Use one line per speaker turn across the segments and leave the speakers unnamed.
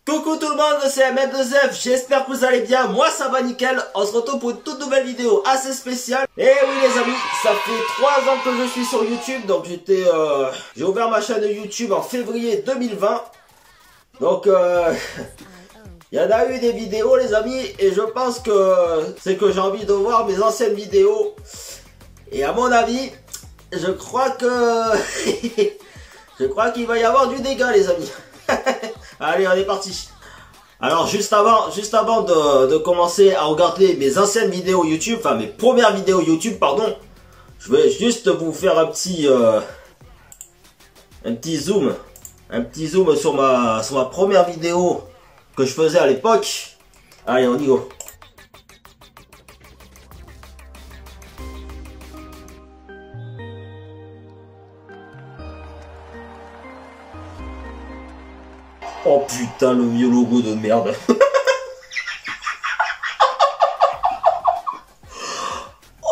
Coucou tout le monde, c'est M2F, j'espère que vous allez bien, moi ça va nickel, on se retrouve pour une toute nouvelle vidéo assez spéciale. Et oui les amis, ça fait 3 ans que je suis sur YouTube, donc j'ai ouvert ma chaîne YouTube en février 2020. Donc il y en a eu des vidéos les amis, et je pense que c'est que j'ai envie de voir mes anciennes vidéos. Et à mon avis, je crois qu'il va y avoir du dégât les amis. Allez, on est parti. Alors juste avant de commencer à regarder mes anciennes vidéos YouTube, enfin mes premières vidéos YouTube pardon, je vais juste vous faire un petit zoom sur ma première vidéo que je faisais à l'époque. Allez, on y go. Oh putain, le vieux logo de merde.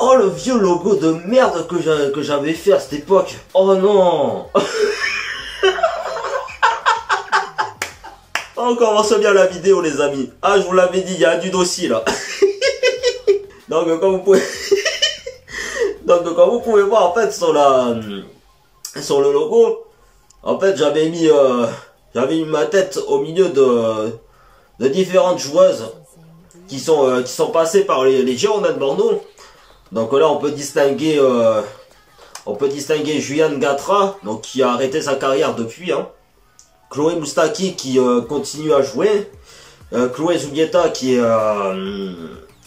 Oh le vieux logo de merde que j'avais fait à cette époque. Oh non. On commence bien la vidéo les amis. Ah, je vous l'avais dit, il y a du dossier là. Donc comme vous pouvez voir en fait sur le logo, en fait j'avais mis ma tête au milieu de différentes joueuses qui sont passées par les Girondins de Bordeaux. Donc là on peut distinguer Juliane Gatra, donc qui a arrêté sa carrière depuis, hein. Chloé Moustaki qui continue à jouer, Chloé Zubieta qui est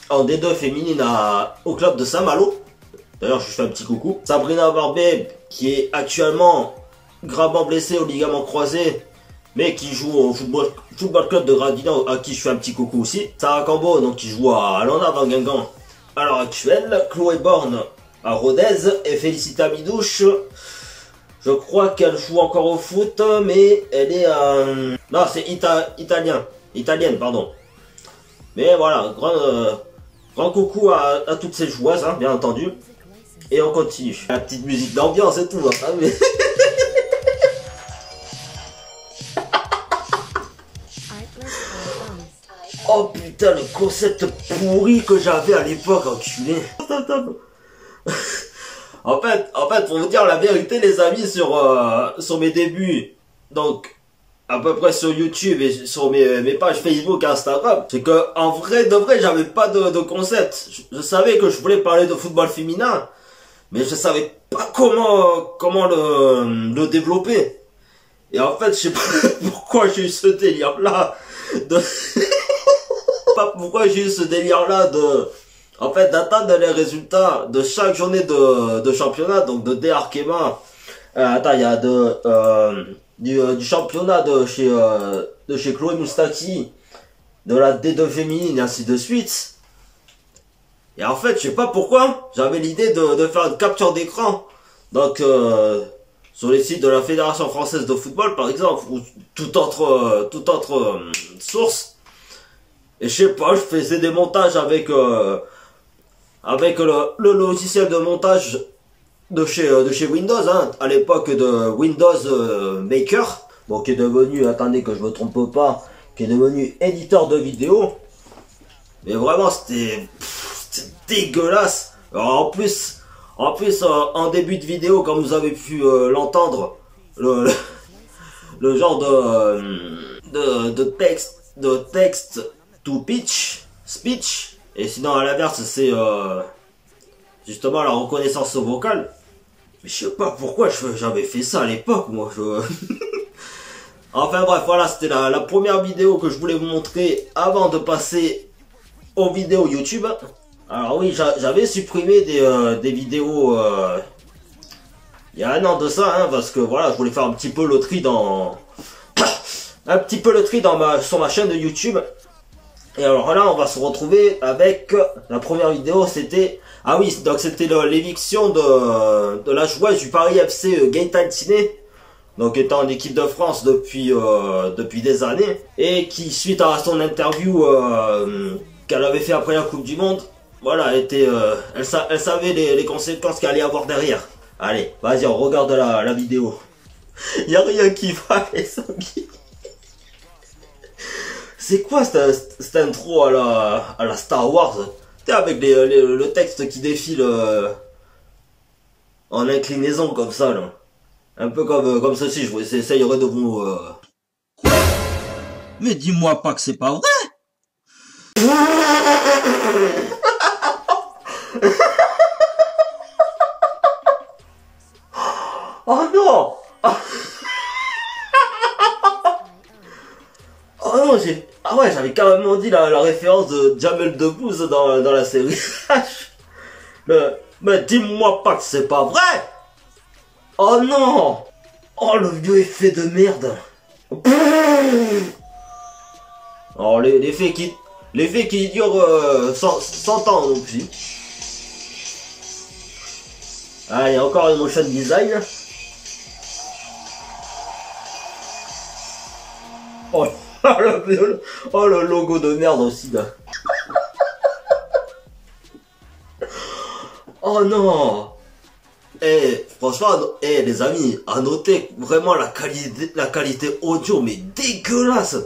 en D2 féminine au club de Saint-Malo. D'ailleurs je lui fais un petit coucou. Sabrina Barbet qui est actuellement gravement blessée au ligament croisé, mais qui joue au football club de Gravina, à qui je fais un petit coucou aussi. Sarah Cambo, donc qui joue à Landa dans Guingamp à l'heure actuelle. Chloé Borne à Rodez. Et Félicita Midouche, je crois qu'elle joue encore au foot, mais elle est non, c'est italienne, pardon. Mais voilà, grand coucou à toutes ces joueuses, hein, bien entendu. Et on continue. La petite musique d'ambiance et tout, hein, mais... Oh putain, le concept pourri que j'avais à l'époque, enculé. En fait, pour vous dire la vérité les amis, sur mes débuts, donc à peu près sur YouTube et sur mes pages Facebook et Instagram, c'est que en vrai de vrai j'avais pas de concept. Je savais que je voulais parler de football féminin, mais je savais pas comment le développer. Et en fait, je sais pas pourquoi j'ai eu ce délire là pourquoi j'ai eu ce délire là en fait d'atteindre les résultats de chaque journée de championnat, donc de D Arkema. Attends, il y a du championnat de chez Chloé Moustaki, de la D2 féminine et ainsi de suite. Et en fait je sais pas pourquoi j'avais l'idée de faire une capture d'écran, donc sur les sites de la Fédération Française de Football par exemple, ou toute autre source. Et je sais pas, je faisais des montages avec le logiciel de montage de chez Windows, hein, à l'époque de Windows Maker, donc qui est devenu, attendez que je me trompe pas, qui est devenu éditeur de vidéos. Mais vraiment c'était dégueulasse. Alors, en plus en début de vidéo, comme vous avez pu l'entendre, le genre de texte to speech, et sinon à l'inverse c'est justement la reconnaissance vocale. Mais je sais pas pourquoi j'avais fait ça à l'époque moi. Enfin bref, voilà, c'était la première vidéo que je voulais vous montrer avant de passer aux vidéos YouTube. Alors oui, j'avais supprimé des vidéos il y a un an de ça, hein, parce que voilà, je voulais faire un petit peu le tri sur ma chaîne de YouTube. Et alors là, on va se retrouver avec la première vidéo, c'était... Ah oui, donc c'était l'éviction de la joueuse du Paris FC Gaëtane Tiné, donc étant en équipe de France depuis des années, et qui, suite à son interview qu'elle avait fait après la Coupe du Monde, voilà, elle savait les conséquences qu'elle allait avoir derrière. Allez, vas-y, on regarde la vidéo. Il n'y a rien qui va, les amis. C'est quoi cette intro à la Star Wars? T'es avec le texte qui défile en inclinaison comme ça là. Un peu comme ceci, j'essayerai de vous... Mais dis-moi pas que c'est pas vrai. Oh non. Oh non, ah ouais, j'avais carrément dit la référence de Jamel Debbouze dans la série. mais dis-moi pas que c'est pas vrai. Oh non. Oh, le vieux effet de merde. Alors l'effet qui dure 100 ans donc si. Allez, encore une motion design. Oh, le logo de merde aussi là. Oh non. Franchement, les amis, à noter vraiment la qualité audio, mais dégueulasse.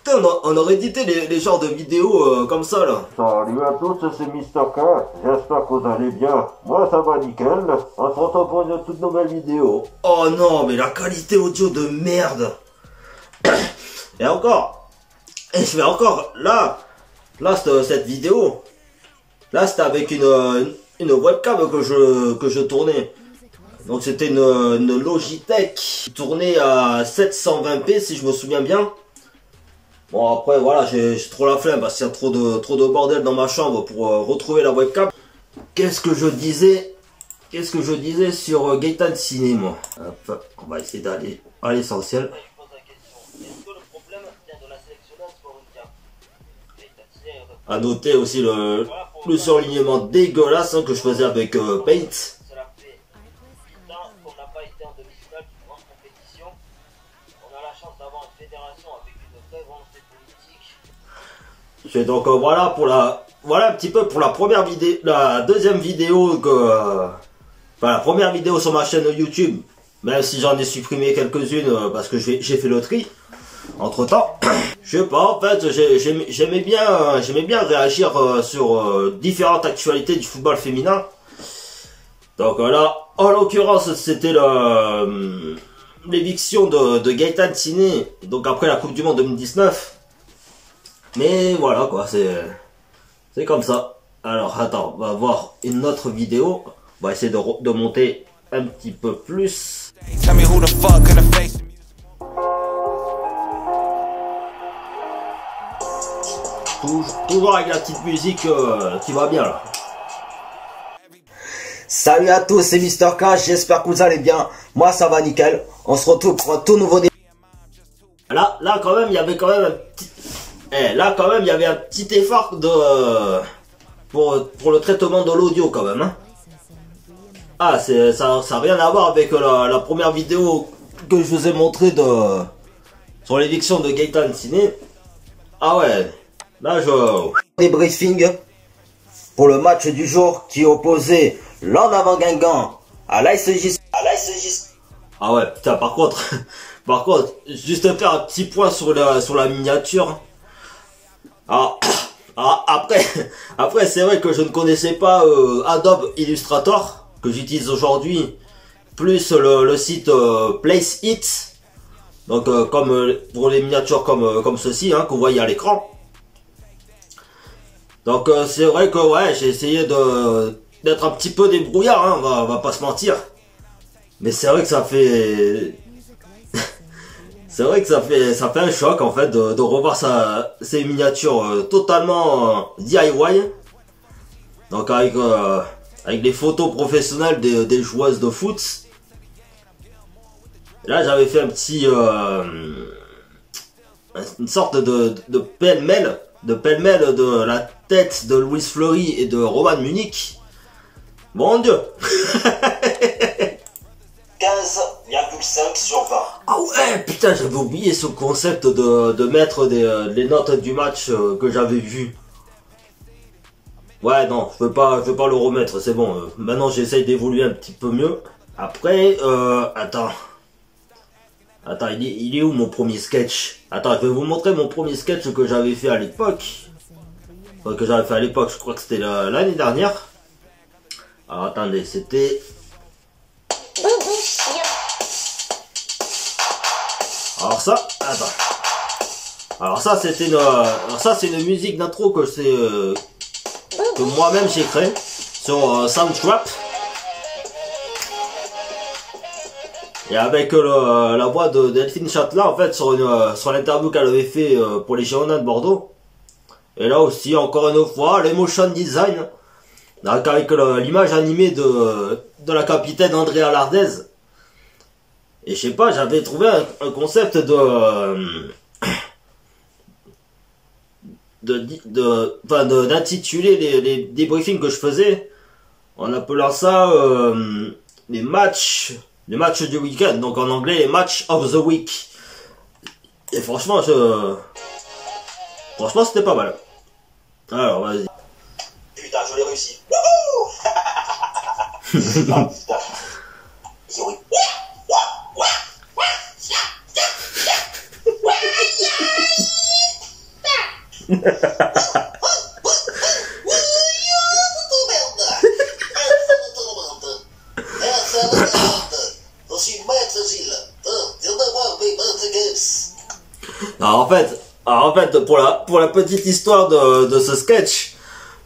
Putain, on aurait édité les genres de vidéos comme ça là.
Salut à tous, c'est Mister K. J'espère que vous allez bien. Moi ça va nickel. On se retrouve pour une toute nouvelle vidéo.
Oh non, mais la qualité audio de merde. Et encore. Et je vais encore. Là cette vidéo. Là c'était avec une webcam que je tournais. Donc c'était une Logitech qui tournait à 720p si je me souviens bien. Bon après voilà, j'ai trop la flemme parce qu'il y a trop de bordel dans ma chambre pour retrouver la webcam. Qu'est-ce que je disais sur Gaëtan Ciné moi. Hop, on va essayer d'aller à l'essentiel. À noter aussi le surlignement dégueulasse que je faisais avec Paint. C'est donc voilà un petit peu pour la première vidéo, la deuxième vidéo la première vidéo sur ma chaîne YouTube, même si j'en ai supprimé quelques-unes parce que j'ai fait le tri entre temps. Je sais pas, en fait j'aimais bien réagir sur différentes actualités du football féminin. Donc là en l'occurrence c'était l'éviction de Gaëtan Ciné, donc après la Coupe du Monde 2019. Mais voilà quoi, c'est comme ça. Alors attends, on va voir une autre vidéo. On va essayer de monter un petit peu plus. Toujours avec la petite musique qui va bien là.
Salut à tous, c'est Mister K, j'espère que vous allez bien. Moi ça va nickel. On se retrouve pour un tout nouveau débat.
Là quand même, il y avait quand même un petit... là quand même il y avait un petit effort pour le traitement de l'audio quand même hein. Ah ça n'a rien à voir avec la première vidéo que je vous ai montré sur l'éviction de Gaëtan Ciné. Ah ouais, là
Débriefing pour le match du jour qui opposait l'En Avant Guingamp à l'ASJ.
Ah ouais putain, par contre juste faire un petit point sur la miniature. Après c'est vrai que je ne connaissais pas Adobe Illustrator que j'utilise aujourd'hui, plus le site Place It, donc comme pour les miniatures comme ceci hein, que vous voyez à l'écran. Donc c'est vrai que ouais, j'ai essayé d'être un petit peu débrouillard hein, on va pas se mentir, mais c'est vrai que ça fait c'est vrai que ça fait un choc en fait de revoir ces miniatures totalement DIY. Donc avec les photos professionnelles des joueuses de foot. Là j'avais fait un petit une sorte de pêle-mêle de la tête de Louis Fleury et de Roman Munich. Mon Dieu.
15,5 sur 20.
Ah ouais, putain, j'avais oublié ce concept de mettre les notes du match que j'avais vu. Ouais, non, je veux pas le remettre, c'est bon. Maintenant, j'essaye d'évoluer un petit peu mieux. Après, attends. Attends, il est où mon premier sketch? Attends, je vais vous montrer mon premier sketch que j'avais fait à l'époque. Enfin, que j'avais fait à l'époque, je crois que c'était l'année dernière. Alors attendez, c'était... Alors ça, attends. Alors ça c'était une... Alors ça c'est une musique d'intro que que moi-même j'ai créé sur Soundtrap. Et avec la voix de Delphine Châtelain en fait sur l'interview qu'elle avait fait pour les Girondins de Bordeaux. Et là aussi encore une fois l'emotion design avec l'image animée de la capitaine Andrea Lardez. Et je sais pas, j'avais trouvé un concept d'intituler les débriefings que je faisais en appelant ça les matchs du week-end, donc en anglais les matchs of the week. Et franchement c'était pas mal. Alors vas-y.
Putain, je l'ai réussi.
Alors en fait, pour la petite histoire de ce sketch,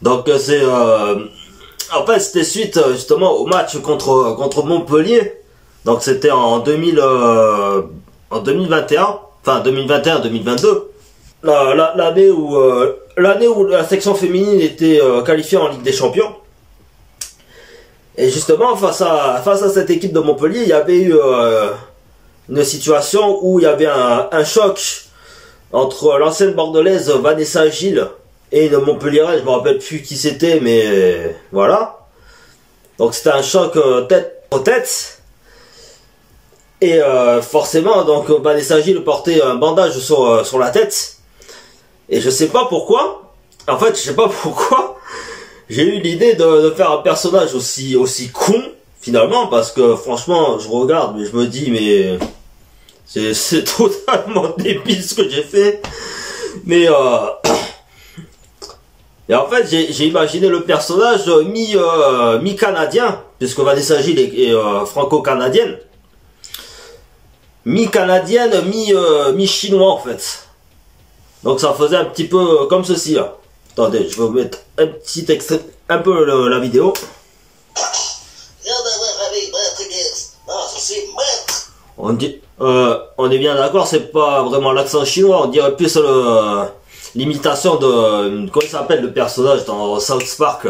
donc c'est en fait c'était suite justement au match contre Montpellier. Donc c'était en 2021, enfin 2021-2022, l'année où la section féminine était qualifiée en Ligue des Champions. Et justement face à cette équipe de Montpellier, il y avait eu une situation où il y avait un choc entre l'ancienne bordelaise Vanessa Gilles et une Montpelliéraine, je me rappelle plus qui c'était, mais voilà. Donc c'était un choc tête aux têtes. Et forcément, donc Vanessa Gilles portait un bandage sur la tête. Et je sais pas pourquoi. En fait, je sais pas pourquoi. J'ai eu l'idée de faire un personnage aussi con, finalement, parce que franchement, je regarde, mais je me dis, mais c'est totalement débile ce que j'ai fait. Mais et en fait, j'ai imaginé le personnage mi-canadien, puisque Vanessa Gilles est franco-canadienne. Mi-canadienne, mi-chinois en fait. Donc ça faisait un petit peu comme ceci là. Attendez, je vais vous mettre un petit extrait, un peu la vidéo. On est bien d'accord, c'est pas vraiment l'accent chinois, on dirait plus l'imitation de... Comment il s'appelle le personnage dans South Park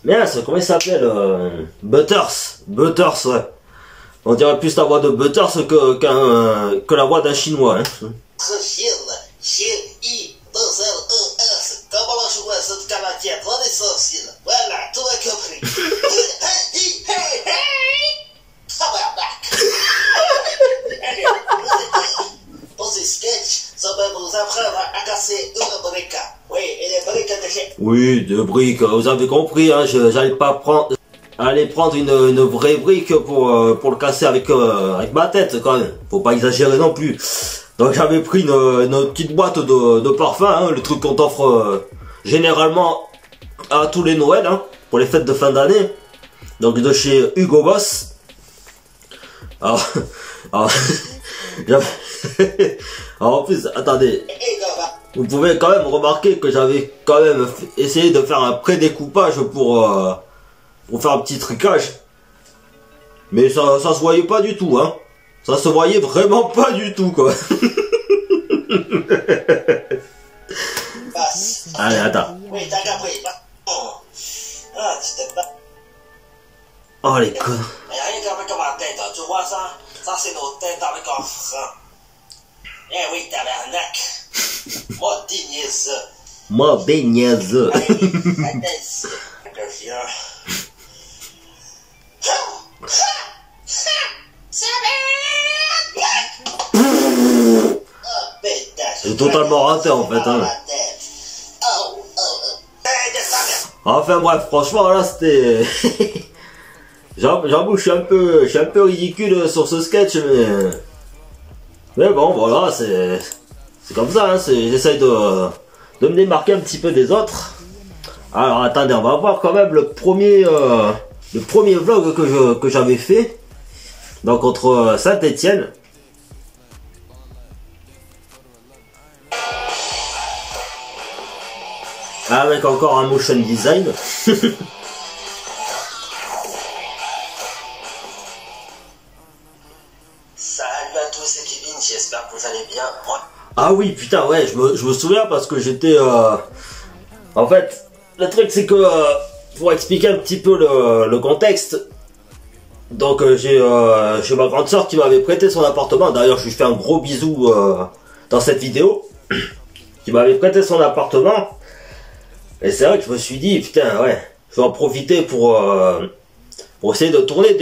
mince, comment il s'appelle Butters, ouais. On dirait plus la voix de Butters que la voix d'un chinois. Hein.
Comment on joue cette canadienne? On est sorcier. Voilà, tout est compris. Pour ces sketchs, ça va vous apprendre à casser une brique. Oui, et les briques de chez...
Oui, deux briques, vous avez compris, hein, j'allais pas prendre... Aller prendre une vraie brique pour le casser avec ma tête quand même. Faut pas exagérer non plus. Donc j'avais pris une petite boîte de parfum, hein, le truc qu'on t'offre généralement à tous les Noëls, hein, pour les fêtes de fin d'année. Donc de chez Hugo Boss. Alors en plus, attendez. Vous pouvez quand même remarquer que j'avais quand même essayé de faire un pré-découpage pour faire un petit trucage. Mais ça se voyait pas du tout, hein. Ça se voyait vraiment pas du tout, quoi. Allez, attends.
Oui, t'as compris. Ah, tu t'es pas...
Oh, les cons.
Mais rien qu'avec ma tête, tu vois ça? Ça, c'est nos têtes avec un franc. Eh oui, tabarnak. Moi, des niaiseux.
Moi, des niaiseux.
Allez, ici. Le chien.
J'ai totalement raté en fait, hein. Enfin bref, franchement là c'était... J'avoue, je suis un peu ridicule sur ce sketch, mais bon, voilà, c'est comme ça, hein, j'essaye de me démarquer un petit peu des autres. Alors attendez, on va voir quand même le premier vlog que j'avais fait, donc contre Saint-Etienne. Avec encore un motion design.
Salut à tous, c'est Kevin, j'espère que vous allez bien.
Ah oui, putain, ouais, je me souviens parce que j'étais... En fait, le truc c'est que, pour expliquer un petit peu le contexte, donc j'ai ma grande soeur qui m'avait prêté son appartement, d'ailleurs je lui fais un gros bisou dans cette vidéo, qui m'avait prêté son appartement, et c'est vrai que je me suis dit, putain, ouais, je vais en profiter pour essayer de tourner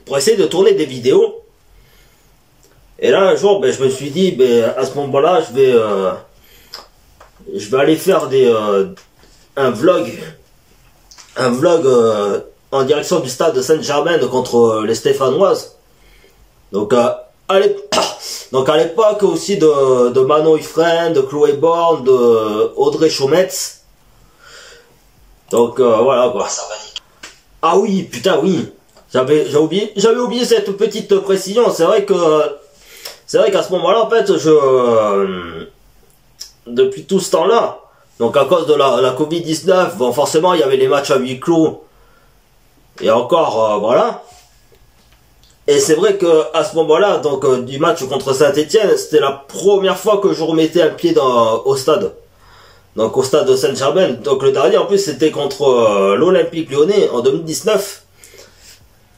pour essayer de tourner des vidéos. Et là un jour, ben, je me suis dit, ben, à ce moment-là, je vais aller faire un vlog en direction du stade de Saint-Germain contre les Stéphanoises. Donc à l'époque aussi de Manon Ifren, de Chloé Borne, de Audrey Chaumetz. Donc voilà quoi. Ah oui, putain oui. J'avais oublié cette petite précision. C'est vrai qu'à ce moment-là, en fait, depuis tout ce temps-là, donc à cause de la Covid-19, bon forcément il y avait les matchs à huis clos, et encore voilà. Et c'est vrai que à ce moment-là, donc du match contre Saint-Etienne, c'était la première fois que je remettais un pied au stade. Donc au stade de Saint-Germain. Donc le dernier en plus c'était contre l'Olympique Lyonnais en 2019.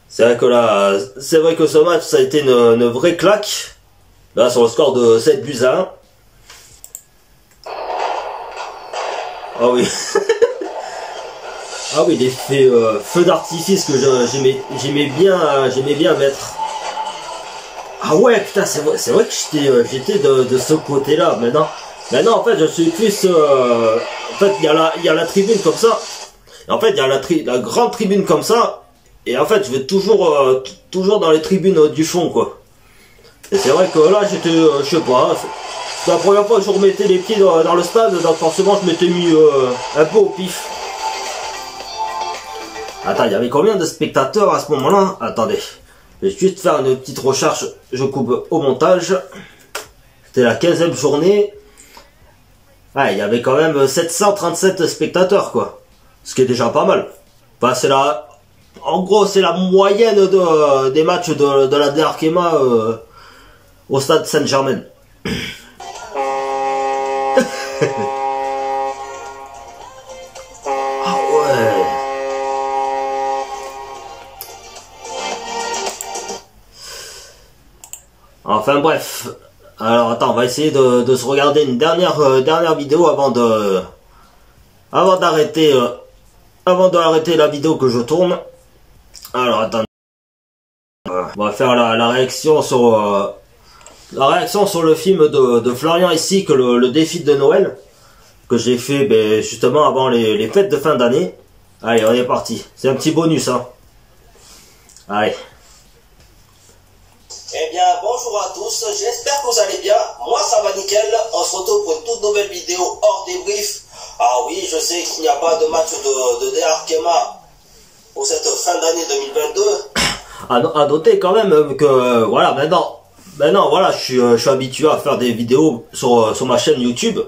C'est vrai que ce match ça a été une vraie claque. Là sur le score de 7-1. Ah oui. Ah oui, l'effet feu d'artifice que j'aimais bien mettre. Ah ouais, putain, c'est vrai que j'étais de ce côté-là. Maintenant, en fait, je suis plus... en fait, il y a la tribune comme ça. Et en fait, il y a la grande tribune comme ça. Et en fait, je vais toujours dans les tribunes du fond, quoi. Et c'est vrai que là, j'étais... je sais pas... C'est la première fois que je remettais les pieds dans le stade, donc forcément je m'étais mis un peu au pif. Attends, il y avait combien de spectateurs à ce moment-là? Attendez, je vais juste faire une petite recherche, je coupe au montage. C'était la 15e journée. Ouais, il y avait quand même 737 spectateurs, quoi. Ce qui est déjà pas mal. Enfin, en gros, c'est la moyenne des matchs de la DRKMA au stade Saint-Germain. Ah ouais. Enfin bref. Alors attends, on va essayer de se regarder une dernière vidéo avant d'arrêter la vidéo que je tourne. Alors attends. On va faire la réaction sur le film de Florian ici, que le défi de Noël, que j'ai fait justement avant les fêtes de fin d'année. Allez, on est parti. C'est un petit bonus, hein. Allez.
Eh bien, bonjour à tous, j'espère que vous allez bien. Moi, ça va nickel. On se retrouve pour une toute nouvelle vidéo hors débrief. Ah oui, je sais qu'il n'y a pas de match de DRKMA pour cette fin d'année 2022.
À noter quand même que, voilà, maintenant, voilà, je suis habitué à faire des vidéos sur ma chaîne YouTube.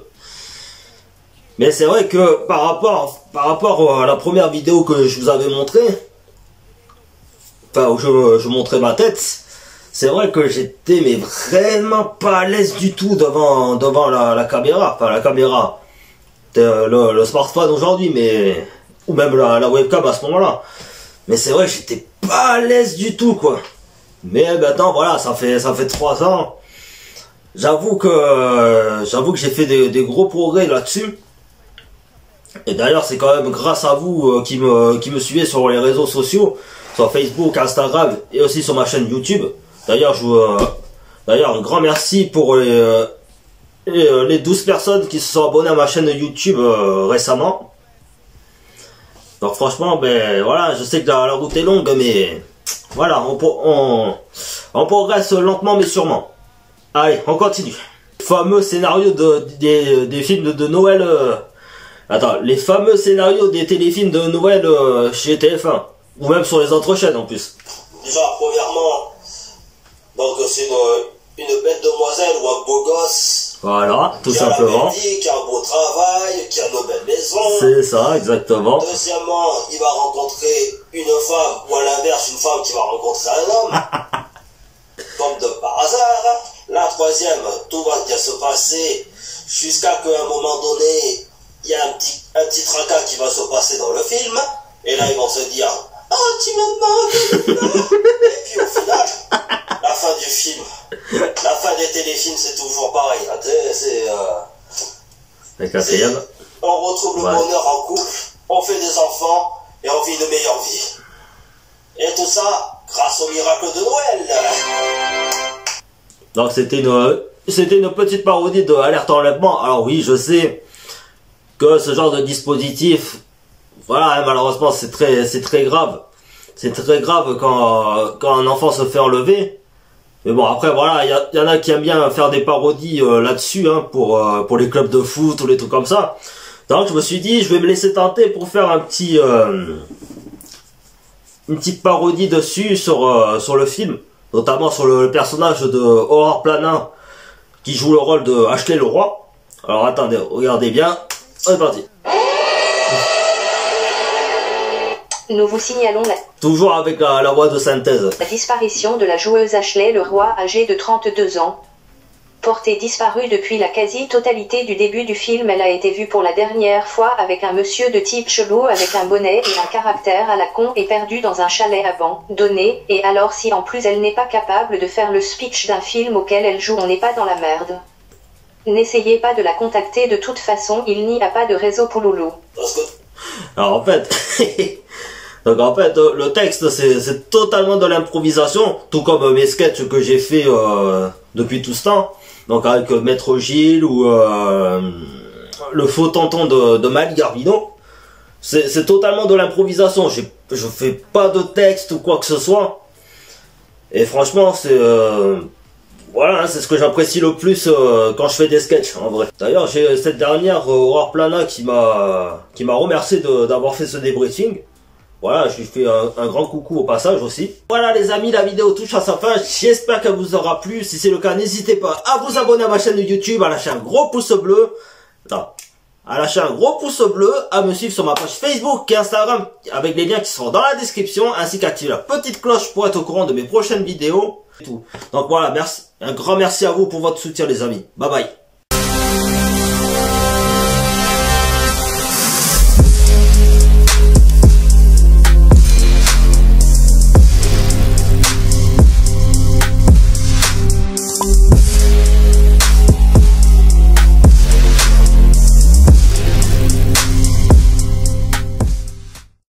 Mais c'est vrai que par rapport à la première vidéo que je vous avais montrée, enfin où je montrais ma tête, c'est vrai que j'étais mais vraiment pas à l'aise du tout devant la caméra. Enfin la caméra, le smartphone aujourd'hui, mais ou même la webcam à ce moment-là. Mais c'est vrai que j'étais pas à l'aise du tout, quoi. Mais maintenant voilà, ça fait 3 ans. J'avoue que j'ai fait des gros progrès là-dessus. Et d'ailleurs c'est quand même grâce à vous qui me suivez sur les réseaux sociaux, sur Facebook, Instagram et aussi sur ma chaîne YouTube. D'ailleurs un grand merci pour les 12 personnes qui se sont abonnées à ma chaîne YouTube récemment. Donc franchement, ben voilà, je sais que la route est longue, mais voilà, on progresse lentement mais sûrement. Allez, on continue. Fameux scénario des films de Noël. Attends, les fameux scénarios des téléfilms de Noël chez TF1. Ou même sur les autres chaînes en plus.
Déjà, premièrement, donc c'est une belle demoiselle ou un beau gosse.
Voilà, tout simplement.
Qui a un beau travail, qui a une belle maison.
C'est ça, exactement.
Deuxièmement, il va rencontrer une femme, ou à l'inverse, une femme qui va rencontrer un homme. Comme de par hasard. La troisième, tout va bien se passer jusqu'à qu'à un moment donné, il y a un petit tracas qui va se passer dans le film. Et là, ils vont se dire, ah, tu me manques. Et puis au final, la fin du film, la fin des téléfilms, c'est toujours pareil.
La quatrième.
On retrouve le bonheur en couple, on fait des enfants et on vit une meilleure vie. Et tout ça grâce au miracle de Noël.
Donc c'était une petite parodie de Alerte Enlèvement. Alors oui, je sais que ce genre de dispositif, voilà, malheureusement c'est très grave. C'est très grave quand un enfant se fait enlever. Mais bon, après voilà, il y en a qui aiment bien faire des parodies là-dessus, hein, pour les clubs de foot ou les trucs comme ça. Donc je me suis dit, je vais me laisser tenter pour faire une petite parodie dessus sur le film. Notamment sur le personnage de Aurore Planin qui joue le rôle de Ashley Leroy. Alors attendez, regardez bien. C'est parti.
Nous vous signalons
toujours avec la voix de synthèse.
La disparition de la joueuse Ashley Leroy, âgée de 32 ans. Portée disparue depuis la quasi-totalité du début du film, elle a été vue pour la dernière fois avec un monsieur de type chelou avec un bonnet et un caractère à la con et perdue dans un chalet abandonné. Et alors si en plus elle n'est pas capable de faire le speech d'un film auquel elle joue, on n'est pas dans la merde. N'essayez pas de la contacter, de toute façon il n'y a pas de réseau pouloulou.
Alors en fait, le texte c'est totalement de l'improvisation, tout comme mes sketchs que j'ai fait depuis tout ce temps. Donc avec Maître Gilles ou le faux tonton de Mali Garbino. C'est totalement de l'improvisation. Je fais pas de texte ou quoi que ce soit. Et franchement, voilà, hein, c'est ce que j'apprécie le plus quand je fais des sketchs, en vrai. D'ailleurs, j'ai cette dernière Aurore Planin qui m'a remercié d'avoir fait ce débriefing. Voilà, je lui fais un grand coucou au passage aussi. Voilà les amis, la vidéo touche à sa fin. J'espère qu'elle vous aura plu. Si c'est le cas, n'hésitez pas à vous abonner à ma chaîne de YouTube, à lâcher un gros pouce bleu. Non, à lâcher un gros pouce bleu, à me suivre sur ma page Facebook et Instagram avec les liens qui seront dans la description, ainsi qu'activer la petite cloche pour être au courant de mes prochaines vidéos. Et tout. Donc voilà, merci, un grand merci à vous pour votre soutien les amis. Bye bye.